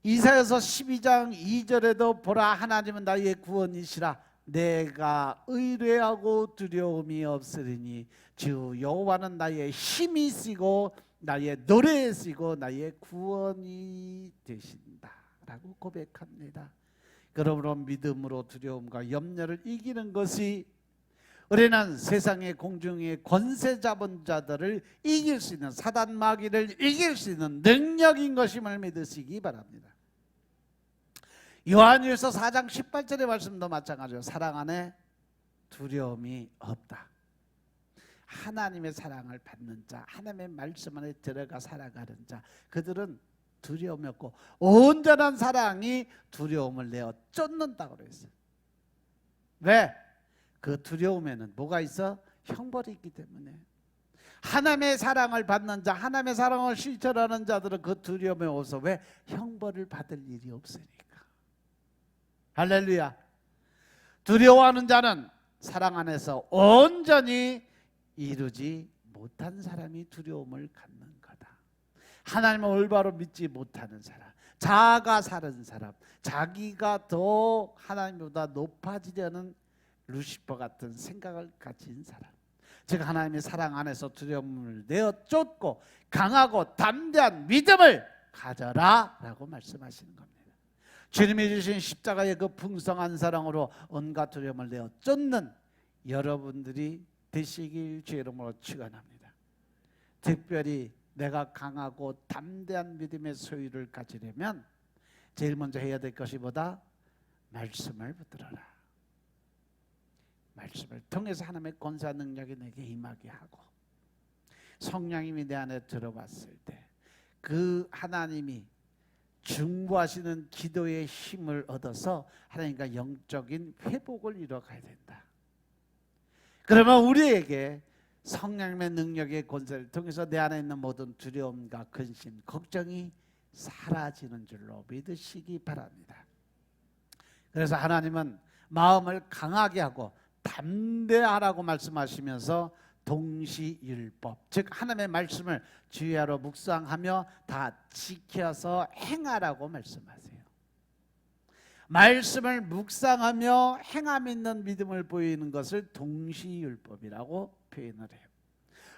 이사야서 12장 2절에도 보라, 하나님은 나의 구원이시라. 내가 의뢰하고 두려움이 없으리니 주 여호와는 나의 힘이시고 나의 노래이시고 나의 구원이 되신다 라고 고백합니다. 그러므로 믿음으로 두려움과 염려를 이기는 것이 우리는 세상의 공중의 권세 잡은 자들을 이길 수 있는, 사단 마귀를 이길 수 있는 능력인 것임을 믿으시기 바랍니다. 요한일서 4장 18절의 말씀도 마찬가지로 사랑 안에 두려움이 없다. 하나님의 사랑을 받는 자, 하나님의 말씀 안에 들어가 살아가는 자, 그들은 두려움이 없고 온전한 사랑이 두려움을 내어 쫓는다고 그랬어요. 왜? 그 두려움에는 뭐가 있어? 형벌이 있기 때문에. 하나님의 사랑을 받는 자, 하나님의 사랑을 실천하는 자들은 그 두려움에 없어. 왜? 형벌을 받을 일이 없으니까. 할렐루야. 두려워하는 자는 사랑 안에서 온전히 이루지 못한 사람이 두려움을 갖는 거다. 하나님을 올바로 믿지 못하는 사람, 자아가 사는 사람, 자기가 더 하나님보다 높아지려는 루시퍼 같은 생각을 가진 사람, 즉 하나님의 사랑 안에서 두려움을 내어 쫓고 강하고 담대한 믿음을 가져라 라고 말씀하시는 겁니다. 주님이 주신 십자가의 그 풍성한 사랑으로 온갖 두려움을 내어 쫓는 여러분들이 되시길 주의 이름으로 축원합니다. 특별히 내가 강하고 담대한 믿음의 소유를 가지려면 제일 먼저 해야 될 것이 뭐다? 말씀을 붙들어라. 말씀을 통해서 하나님의 권세와 능력이 내게 임하게 하고, 성령님이 내 안에 들어왔을 때 그 하나님이 중보하시는 기도의 힘을 얻어서 하나님과 영적인 회복을 이뤄가야 된다. 그러면 우리에게 성령님의 능력의 권세를 통해서 내 안에 있는 모든 두려움과 근심, 걱정이 사라지는 줄로 믿으시기 바랍니다. 그래서 하나님은 마음을 강하게 하고 담대하라고 말씀하시면서 동시율법, 즉 하나님의 말씀을 주야로 묵상하며 다 지켜서 행하라고 말씀하세요. 말씀을 묵상하며 행함 있는 믿음을 보이는 것을 동시율법이라고 표현을 해요.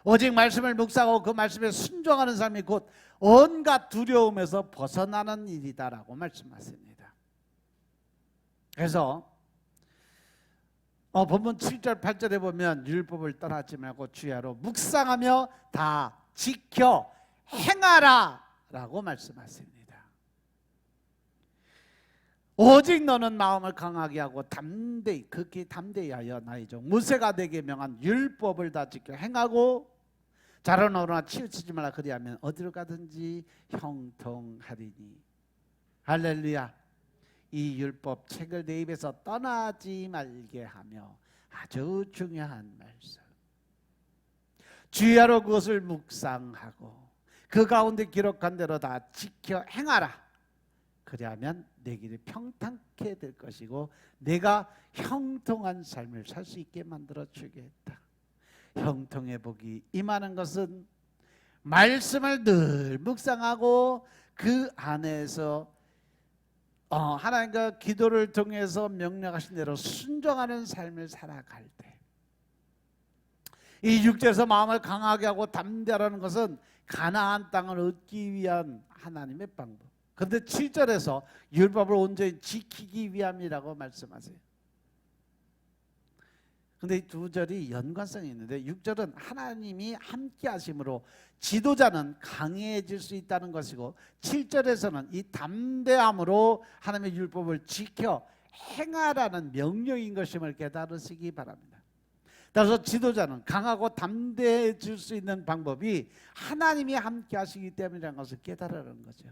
오직 말씀을 묵상하고 그 말씀에 순종하는 사람이 곧 온갖 두려움에서 벗어나는 일이다라고 말씀하십니다. 그래서 본문 7절 8절에 보면 율법을 떠나지 말고 주야로 묵상하며 다 지켜 행하라 라고 말씀하십니다. 오직 너는 마음을 강하게 하고 담대히 극히 담대히 하여 나의 종 모세가 내게 명한 율법을 다 지켜 행하고 자라나 오르나 치우치지 말라. 그리하면 어디로 가든지 형통하리니. 할렐루야. 이 율법 책을 내 입에서 떠나지 말게 하며 아주 중요한 말씀. 주야로 그것을 묵상하고 그 가운데 기록한 대로 다 지켜 행하라. 그리하면 내 길이 평탄케 될 것이고 내가 형통한 삶을 살 수 있게 만들어 주겠다. 형통의 복이 임하는 것은 말씀을 늘 묵상하고 그 안에서 하나님과 기도를 통해서 명령하신 대로 순종하는 삶을 살아갈 때, 이 6절에서 마음을 강하게 하고 담대하라는 것은 가나안 땅을 얻기 위한 하나님의 방법. 그런데 7절에서 율법을 온전히 지키기 위함이라고 말씀하세요. 그런데 이 두 절이 연관성이 있는데 6절은 하나님이 함께 하심으로 지도자는 강해질 수 있다는 것이고 7절에서는 이 담대함으로 하나님의 율법을 지켜 행하라는 명령인 것임을 깨달으시기 바랍니다. 따라서 지도자는 강하고 담대해질 수 있는 방법이 하나님이 함께 하시기 때문이라는 것을 깨달으라는 거죠.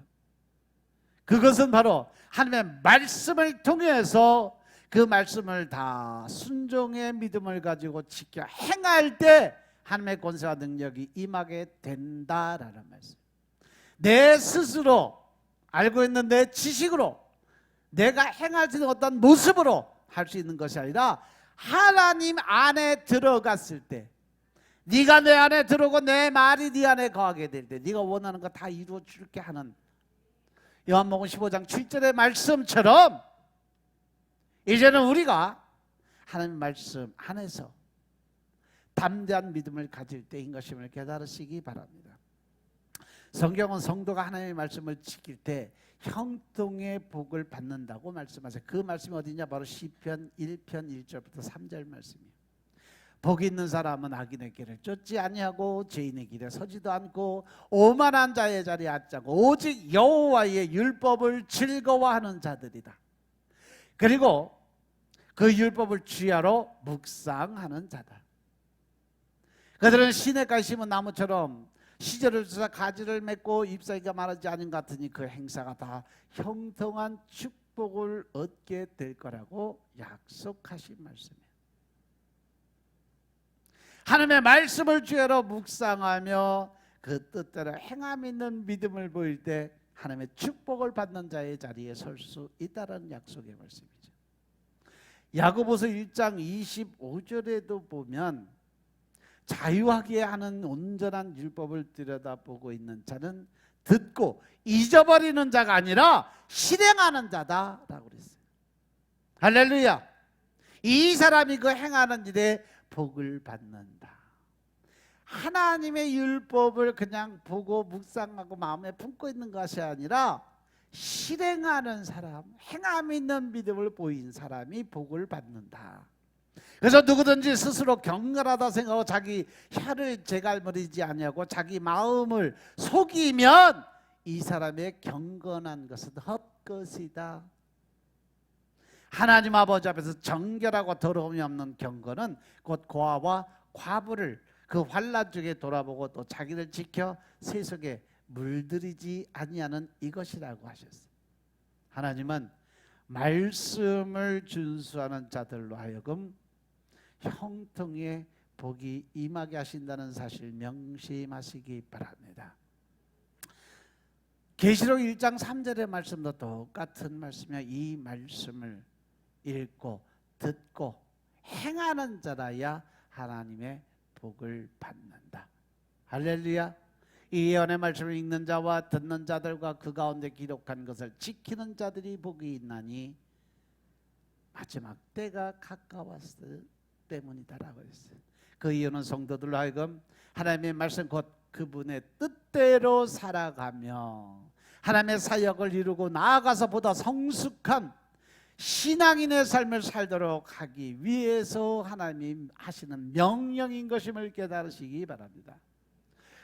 그것은 바로 하나님의 말씀을 통해서 그 말씀을 다 순종의 믿음을 가지고 지켜 행할 때 하나님의 권세와 능력이 임하게 된다라는 말씀. 내 스스로 알고 있는 내 지식으로 내가 행할 수 있는 어떤 모습으로 할 수 있는 것이 아니라 하나님 안에 들어갔을 때, 네가 내 안에 들어오고 내 말이 네 안에 거하게 될 때 네가 원하는 거 다 이루어 줄게 하는 요한복음 15장 7절의 말씀처럼 이제는 우리가 하나님의 말씀 안에서 담대한 믿음을 가질 때인 것임을 깨달으시기 바랍니다. 성경은 성도가 하나님의 말씀을 지킬 때 형통의 복을 받는다고 말씀하세요. 그 말씀이 어디냐? 바로 시편 1편 1절부터 3절 말씀이에요. 복이 있는 사람은 악인의 길을 쫓지 아니하고 죄인의 길에 서지도 않고 오만한 자의 자리에 앉지 않고 오직 여호와의 율법을 즐거워하는 자들이다. 그리고 그 율법을 주야로 묵상하는 자다. 그들은 시냇가에 심은 나무처럼 시절을 주사 가지를 맺고 잎사귀가 마르지 않은 것 같으니 그 행사가 다 형통한 축복을 얻게 될 거라고 약속하신 말씀이에요. 하나님의 말씀을 주야로 묵상하며 그 뜻대로 행함 있는 믿음을 보일 때 하나님의 축복을 받는 자의 자리에 설 수 있다는 약속의 말씀이죠. 야고보서 1장 25절에도 보면 자유하게 하는 온전한 율법을 들여다보고 있는 자는 듣고 잊어버리는 자가 아니라 실행하는 자다라고 그랬어요. 할렐루야. 이 사람이 그 행하는 일에 복을 받는다. 하나님의 율법을 그냥 보고 묵상하고 마음에 품고 있는 것이 아니라 실행하는 사람, 행함 있는 믿음을 보인 사람이 복을 받는다. 그래서 누구든지 스스로 경건하다 생각하고 자기 혀를 재갈무리지 아니하고 자기 마음을 속이면 이 사람의 경건한 것은 헛것이다. 하나님 아버지 앞에서 정결하고 더러움이 없는 경건은 곧 고아와 과부를 그 환난 중에 돌아보고 또 자기를 지켜 세속에 물들이지 아니하는 이것이라고 하셨어요. 하나님은 말씀을 준수하는 자들로 하여금 형통의 복이 임하게 하신다는 사실 명심하시기 바랍니다. 계시록 1장 3절의 말씀도 똑같은 말씀이야. 이 말씀을 읽고 듣고 행하는 자라야 하나님의 복을 받는다. 할렐루야. 이 예언의 말씀을 읽는 자와 듣는 자들과 그 가운데 기록한 것을 지키는 자들이 복이 있나니 마지막 때가 가까웠을 때문이다라고 했어요. 그 이유는 성도들로 하여금 하나님의 말씀 곧 그분의 뜻대로 살아가며 하나님의 사역을 이루고 나아가서 보다 성숙한 신앙인의 삶을 살도록 하기 위해서 하나님이 하시는 명령인 것임을 깨달으시기 바랍니다.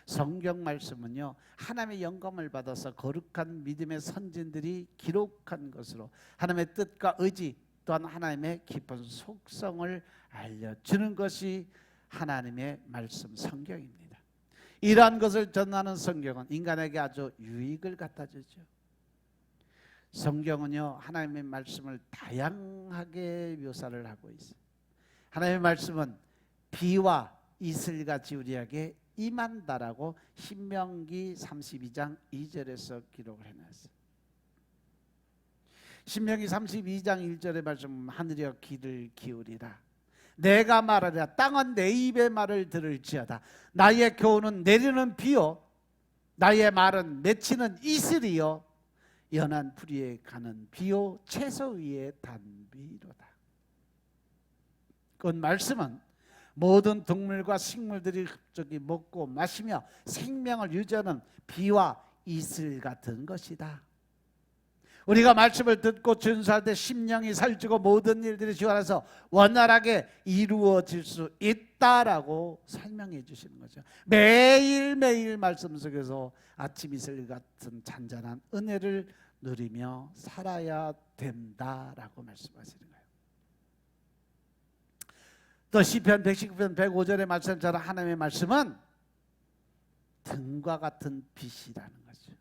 성경 말씀은요, 하나님의 영감을 받아서 거룩한 믿음의 선진들이 기록한 것으로 하나님의 뜻과 의지 또한 하나님의 깊은 속성을 알려주는 것이 하나님의 말씀 성경입니다. 이러한 것을 전하는 성경은 인간에게 아주 유익을 갖다 주죠. 성경은요, 하나님의 말씀을 다양하게 묘사를 하고 있어요. 하나님의 말씀은 비와 이슬같이 우리에게 임한다라고 신명기 32장 2절에서 기록을 해놨어요. 신명기 32장 1절의 말씀, 하늘이여 귀를 기울이라. 내가 말하리라. 땅은 내 입의 말을 들을지어다. 나의 교훈은 내리는 비요, 나의 말은 맺히는 이슬이요, 연한 풀 위에 가는 비요, 채소 위에 단비로다. 그 말씀은 모든 동물과 식물들이 흡족히 먹고 마시며 생명을 유지하는 비와 이슬 같은 것이다. 우리가 말씀을 듣고 준수할 때 심령이 살찌고 모든 일들이 주 안에서 원활하게 이루어질 수 있다라고 설명해 주시는 거죠. 매일매일 말씀 속에서 아침 이슬 같은 잔잔한 은혜를 누리며 살아야 된다라고 말씀하시는 거예요. 또 시편 119편 105절의 말씀처럼 하나님의 말씀은 등과 같은 빛이라는 거죠.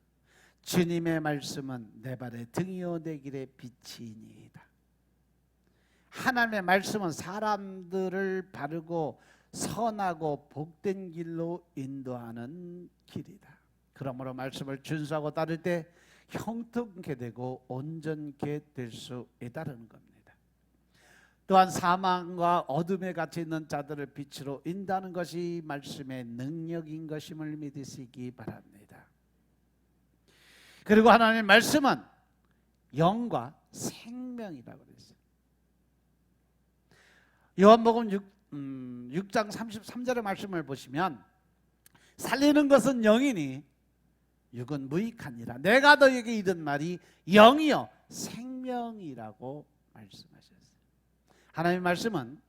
주님의 말씀은 내 발의 등이요 내 길의 빛이니이다. 하나님의 말씀은 사람들을 바르고 선하고 복된 길로 인도하는 길이다. 그러므로 말씀을 준수하고 따를 때 형통케 되고 온전케 될 수 있다는 겁니다. 또한 사망과 어둠에 갇혀 있는 자들을 빛으로 인도하는 것이 말씀의 능력인 것임을 믿으시기 바랍니다. 그리고 하나님의 말씀은 영과 생명이라고 그랬어요. 요한복음 6장 33절의 말씀을 보시면 살리는 것은 영이니 육은 무익하니라. 내가 너에게 이른 말이 영이요 생명이라고 말씀하셨어요. 하나님의 말씀은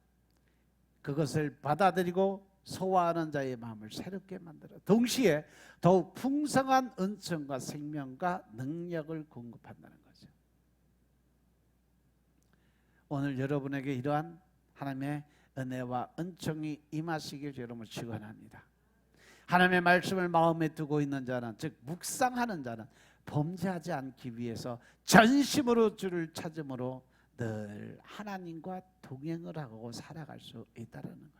그것을 받아들이고 소화하는 자의 마음을 새롭게 만들어 동시에 더욱 풍성한 은총과 생명과 능력을 공급한다는 거죠. 오늘 여러분에게 이러한 하나님의 은혜와 은총이 임하시길 여러분을 축원합니다. 하나님의 말씀을 마음에 두고 있는 자는, 즉 묵상하는 자는 범죄하지 않기 위해서 전심으로 주를 찾음으로 늘 하나님과 동행을 하고 살아갈 수 있다는 거예요.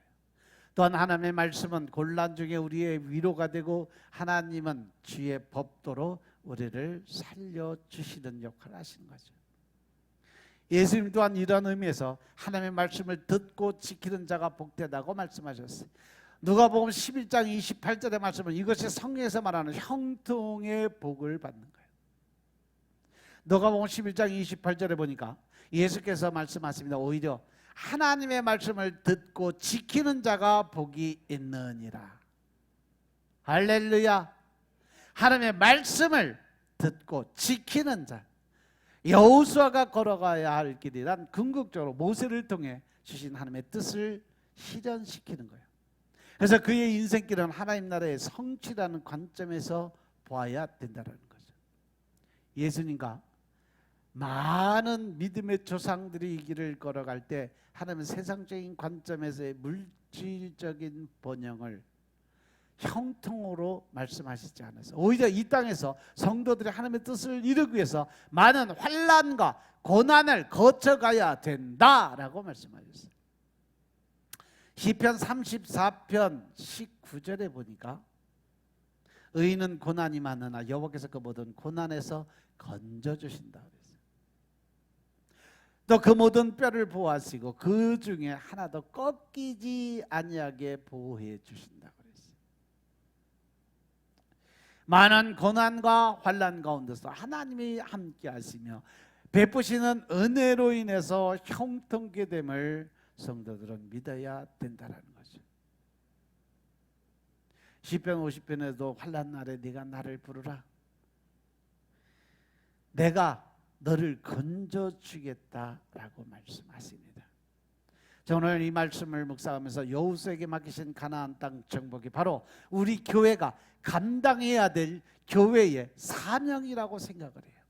또한 하나님의 말씀은 곤란 중에 우리의 위로가 되고 하나님은 주의 법도로 우리를 살려주시는 역할을 하시는 거죠. 예수님 또한 이런 의미에서 하나님의 말씀을 듣고 지키는 자가 복되다고 말씀하셨어요. 누가복음 11장 28절의 말씀은 이것이 성경에서 말하는 형통의 복을 받는 거예요. 누가복음 11장 28절에 보니까 예수께서 말씀하십니다. 오히려 하나님의 말씀을 듣고 지키는 자가 복이 있느니라. 할렐루야. 하나님의 말씀을 듣고 지키는 자, 여호수아가 걸어가야 할 길이란 궁극적으로 모세를 통해 주신 하나님의 뜻을 실현시키는 거예요. 그래서 그의 인생길은 하나님 나라의 성취라는 관점에서 보아야 된다는 거죠. 예수님과 많은 믿음의 조상들이 이 길을 걸어갈 때 하나님은 세상적인 관점에서의 물질적인 번영을 형통으로 말씀하시지 않았어요. 오히려 이 땅에서 성도들이 하나님의 뜻을 이루기 위해서 많은 환난과 고난을 거쳐가야 된다라고 말씀하셨어요. 시편 34편 19절에 보니까 의인은 고난이 많으나 여호와께서 그 모든 고난에서 건져주신다 그랬어요. 또 그 모든 뼈를 보호하시고 그 중에 하나도 꺾이지 아니하게 보호해 주신다 그랬어요. 많은 고난과 환난 가운데서 하나님이 함께 하시며 베푸시는 은혜로 인해서 형통케 됨을 성도들은 믿어야 된다는 거죠. 시편 50편에도 환난 날에 네가 나를 부르라. 내가 너를 건져주겠다라고 말씀하십니다. 저는 오늘 이 말씀을 묵상하면서 여호수아에게 맡기신 가나안 땅 정복이 바로 우리 교회가 감당해야 될 교회의 사명이라고 생각을 해요.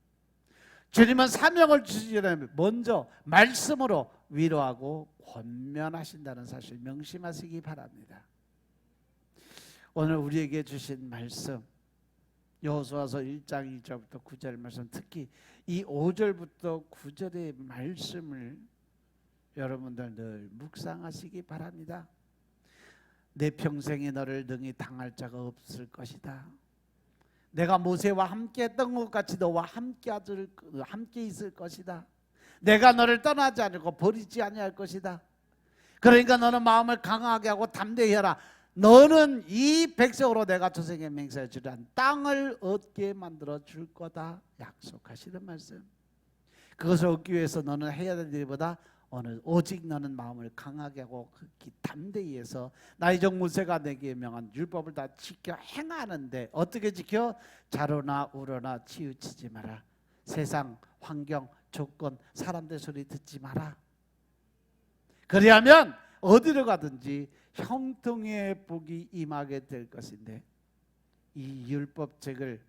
주님은 사명을 주시려면 먼저 말씀으로 위로하고 권면하신다는 사실 명심하시기 바랍니다. 오늘 우리에게 주신 말씀 여호수아서 1장 2절부터 9절 말씀, 특히 이 5절부터 9절의 말씀을 여러분들 늘 묵상하시기 바랍니다. 내 평생에 너를 능히 당할 자가 없을 것이다. 내가 모세와 함께 했던 것 같이 너와 함께 있을 것이다. 내가 너를 떠나지 않고 버리지 아니할 것이다. 그러니까 너는 마음을 강하게 하고 담대히 해라. 너는 이 백성으로 내가 조상에게 맹세해 주리한 땅을 얻게 만들어 줄 거다 약속하시는 말씀. 그것을 얻기 위해서 너는 해야 될 일보다 오직 너는 마음을 강하게 하고 극히 담대히 해서 나의 종 모세가 내게 명한 율법을 다 지켜 행하는데, 어떻게 지켜? 자로나 우로나 치우치지 마라. 세상 환경 조건 사람들 소리 듣지 마라. 그리하면 어디로 가든지 형통의 복이 임하게 될 것인데, 이 율법책을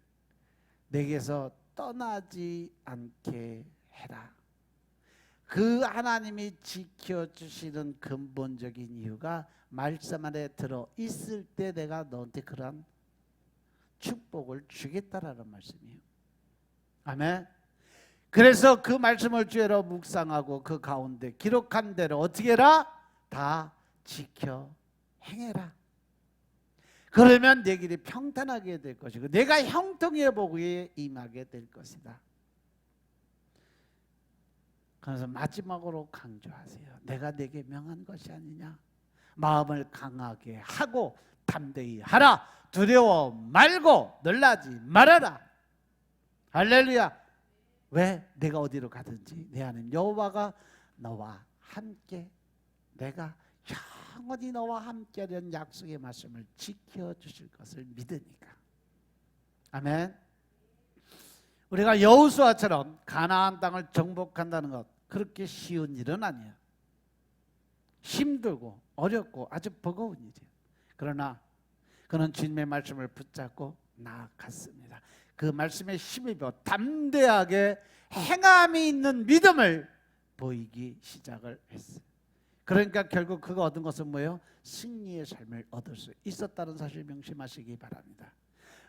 내게서 떠나지 않게 해라. 그 하나님이 지켜주시는 근본적인 이유가 말씀 안에 들어 있을 때 내가 너한테 그러한 축복을 주겠다라는 말씀이에요. 아멘. 그래서 그 말씀을 주의로 묵상하고 그 가운데 기록한 대로 어떻게 해라? 다 지켜 행해라. 그러면 내 길이 평탄하게 될 것이고 내가 형통의 복에 임하게 될 것이다. 그래서 마지막으로 강조하세요. 내가 내게 명한 것이 아니냐. 마음을 강하게 하고 담대히 하라. 두려워 말고 놀라지 말아라. 할렐루야. 왜? 내가 어디로 가든지 내 하나님 여호와가 너와 함께, 내가 영원히 너와 함께하는 약속의 말씀을 지켜주실 것을 믿으니까. 아멘. 우리가 여호수아처럼 가나안 땅을 정복한다는 것, 그렇게 쉬운 일은 아니에요. 힘들고 어렵고 아주 버거운 일이에요. 그러나 그는 주님의 말씀을 붙잡고 나아갔습니다. 그 말씀에 힘입어 담대하게 행함이 있는 믿음을 보이기 시작을 했어요. 그러니까 결국 그가 얻은 것은 뭐예요? 승리의 삶을 얻을 수 있었다는 사실 명심하시기 바랍니다.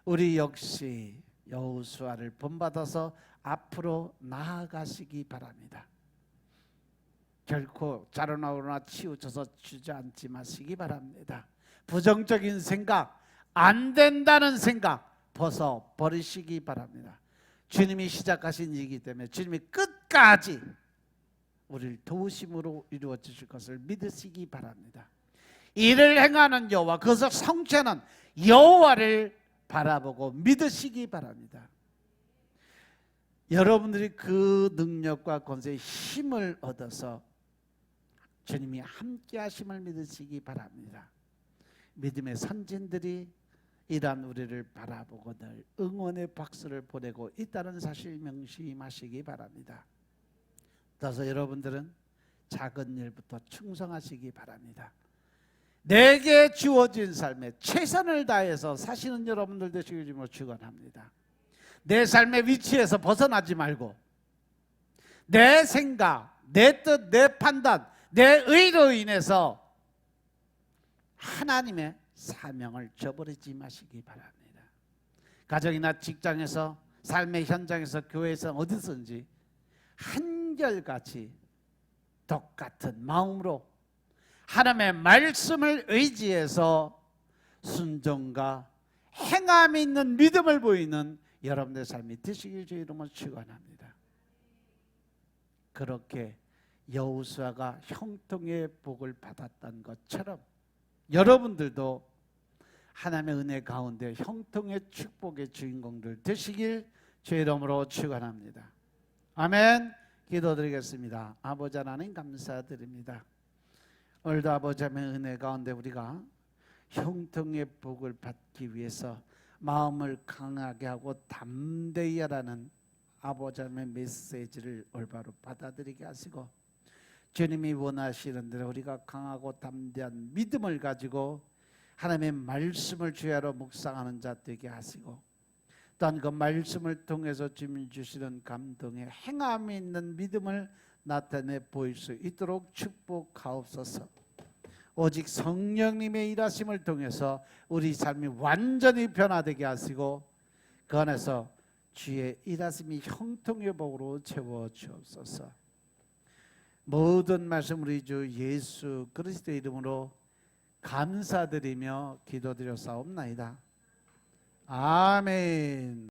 우리 역시 여호수아를 본받아서 앞으로 나아가시기 바랍니다. 결코 자로나오나 치우쳐서 주저앉지 마시기 바랍니다. 부정적인 생각, 안 된다는 생각 벗어버리시기 바랍니다. 주님이 시작하신 일이기 때문에 주님이 끝까지 우리를 도우심으로 이루어 주실 것을 믿으시기 바랍니다. 이를 행하는 여호와, 그것을 성취하는 여호와를 바라보고 믿으시기 바랍니다. 여러분들이 그 능력과 권세의 힘을 얻어서 주님이 함께 하심을 믿으시기 바랍니다. 믿음의 선진들이 이러한 우리를 바라보고 늘 응원의 박수를 보내고 있다는 사실 명심하시기 바랍니다. 따라서 여러분들은 작은 일부터 충성하시기 바랍니다. 내게 주어진 삶에 최선을 다해서 사시는 여러분들 되시길 주님으로 축원합니다. 내 삶의 위치에서 벗어나지 말고 내 생각, 내 뜻, 내 판단, 내 의로 인해서 하나님의 사명을 저버리지 마시기 바랍니다. 가정이나 직장에서, 삶의 현장에서, 교회에서, 어디서든지 한결같이 똑같은 마음으로 하나님의 말씀을 의지해서 순종과 행함이 있는 믿음을 보이는 여러분의 삶이 되시길 주의 이름으로 축원합니다. 그렇게 여호수아가 형통의 복을 받았던 것처럼 여러분들도 하나님의 은혜 가운데 형통의 축복의 주인공들 되시길 주의 이름으로 축원합니다. 아멘. 기도드리겠습니다. 아버지 하나님 감사드립니다. 오늘도 아버지 하나님의 은혜 가운데 우리가 형통의 복을 받기 위해서 마음을 강하게 하고 담대히 하라는 아버지 하나님의 메시지를 올바로 받아들이게 하시고 주님이 원하시는 대로 우리가 강하고 담대한 믿음을 가지고 하나님의 말씀을 주야로 묵상하는 자 되게 하시고 또한 그 말씀을 통해서 주님 주시는 감동의 행함이 있는 믿음을 나타내 보일 수 있도록 축복하옵소서. 오직 성령님의 일하심을 통해서 우리 삶이 완전히 변화되게 하시고 그 안에서 주의 일하심이 형통의 복으로 채워 주옵소서. 모든 말씀 우리 주 예수 그리스도의 이름으로 감사드리며 기도드려 싸움나이다. 아멘.